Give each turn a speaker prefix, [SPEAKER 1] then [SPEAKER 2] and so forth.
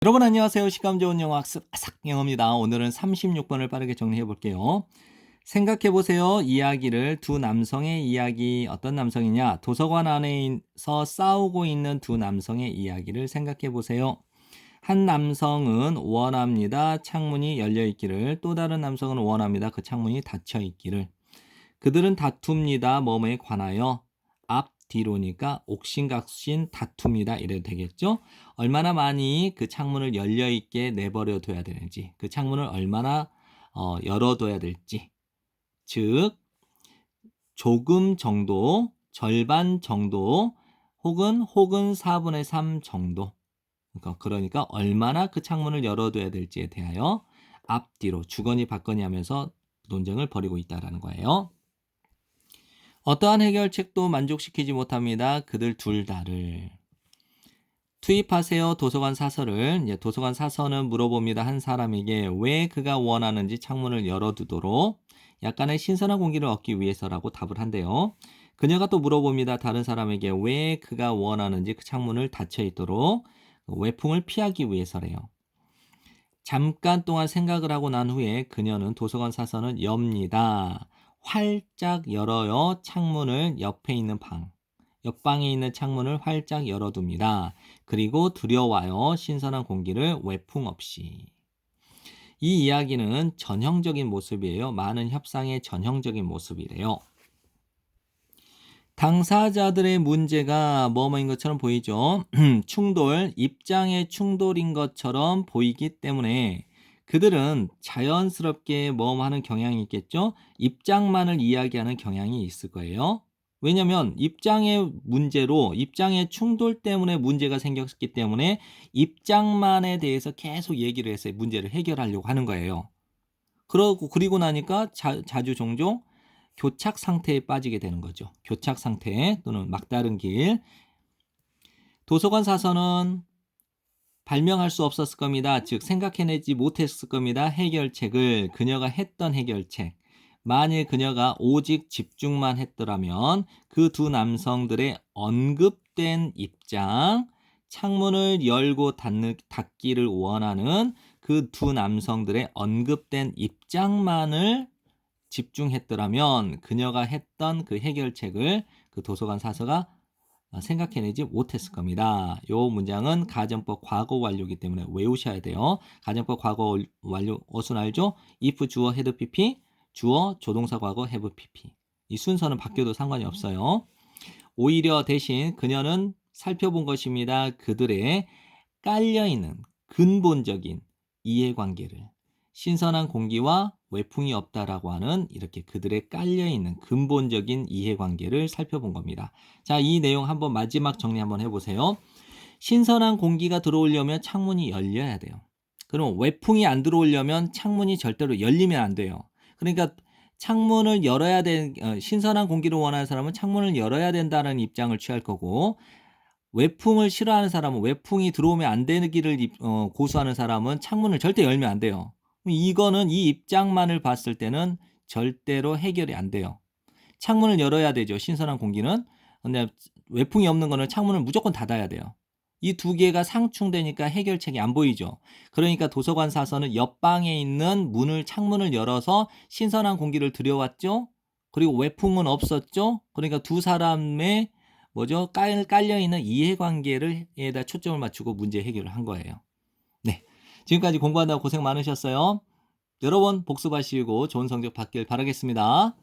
[SPEAKER 1] 여러분 안녕하세요. 시감 좋은 영어 학습 아삭영어입니다. 오늘은 36번을 빠르게 정리해 볼게요. 생각해 보세요. 이야기를 두 남성의 이야기 어떤 남성이냐? 도서관 안에서 싸우고 있는 두 남성의 이야기를 생각해 보세요. 한 남성은 원합니다. 창문이 열려 있기를. 또 다른 남성은 원합니다. 그 창문이 닫혀 있기를. 그들은 다툽니다. 뭐뭐에 관하여. 앞 뒤로니까 옥신각신 다툽니다. 이래도 되겠죠? 얼마나 많이 그 창문을 열려 있게 내버려 둬야 되는지, 그 창문을 얼마나 열어둬야 될지, 즉 조금 정도, 절반 정도, 혹은 4분의 3 정도. 그러니까 얼마나 그 창문을 열어둬야 될지에 대하여 앞뒤로 주거니 받거니 하면서 논쟁을 벌이고 있다라는 거예요. 어떠한 해결책도 만족시키지 못합니다. 그들 둘 다를. 투입하세요. 도서관 사서를. 도서관 사서는 물어봅니다. 한 사람에게 왜 그가 원하는지 창문을 열어두도록 약간의 신선한 공기를 얻기 위해서라고 답을 한대요. 그녀가 또 물어봅니다. 다른 사람에게 왜 그가 원하는지 그 창문을 닫혀 있도록 외풍을 피하기 위해서래요. 잠깐 동안 생각을 하고 난 후에 그녀는 도서관 사서는 엽니다. 활짝 열어요. 창문을 옆에 있는 옆방에 있는 창문을 활짝 열어둡니다. 그리고 들여와요. 신선한 공기를 외풍 없이. 이 이야기는 전형적인 모습이에요. 많은 협상의 전형적인 모습이래요. 당사자들의 문제가 뭐뭐인 것처럼 보이죠. 충돌, 입장의 충돌인 것처럼 보이기 때문에 그들은 자연스럽게 뭐뭐 하는 경향이 있겠죠. 입장만을 이야기하는 경향이 있을 거예요. 왜냐하면 입장의 문제로, 입장의 충돌 때문에 문제가 생겼기 때문에 입장만에 대해서 계속 얘기를 해서 문제를 해결하려고 하는 거예요. 그리고 나니까 자주 종종 교착 상태에 빠지게 되는 거죠. 교착 상태 또는 막다른 길. 도서관 사서는 발명할 수 없었을 겁니다. 즉 생각해내지 못했을 겁니다. 해결책을. 그녀가 했던 해결책. 만일 그녀가 오직 집중만 했더라면 그 두 남성들의 언급된 입장, 창문을 열고 닫기를 원하는 그 두 남성들의 언급된 입장만을 집중했더라면 그녀가 했던 그 해결책을 그 도서관 사서가 생각해내지 못했을 겁니다. 이 문장은 가정법 과거 완료이기 때문에 외우셔야 돼요. 가정법 과거 완료 어순 알죠? if 주어 had pp, 주어 조동사 과거 have pp. 이 순서는 바뀌어도 상관이 없어요. 오히려 대신 그녀는 살펴본 것입니다. 그들의 깔려있는 근본적인 이해관계를. 신선한 공기와 외풍이 없다라고 하는 이렇게 그들의 깔려있는 근본적인 이해관계를 살펴본 겁니다. 자, 이 내용 한번 마지막 정리 한번 해보세요. 신선한 공기가 들어오려면 창문이 열려야 돼요. 그럼 외풍이 안 들어오려면 창문이 절대로 열리면 안 돼요. 그러니까 창문을 열어야 신선한 공기를 원하는 사람은 창문을 열어야 된다는 입장을 취할 거고, 외풍을 싫어하는 사람은 외풍이 들어오면 안 되기를 고수하는 사람은 창문을 절대 열면 안 돼요. 이거는 이 입장만을 봤을 때는 절대로 해결이 안 돼요. 창문을 열어야 되죠. 신선한 공기는. 근데 외풍이 없는 거는 창문을 무조건 닫아야 돼요. 이 두 개가 상충되니까 해결책이 안 보이죠. 그러니까 도서관 사서는 옆방에 있는 창문을 열어서 신선한 공기를 들여왔죠. 그리고 외풍은 없었죠. 그러니까 두 사람의 깔려있는 이해관계에다 초점을 맞추고 문제 해결을 한 거예요. 네, 지금까지 공부한다고 고생 많으셨어요. 여러 번 복습하시고 좋은 성적 받길 바라겠습니다.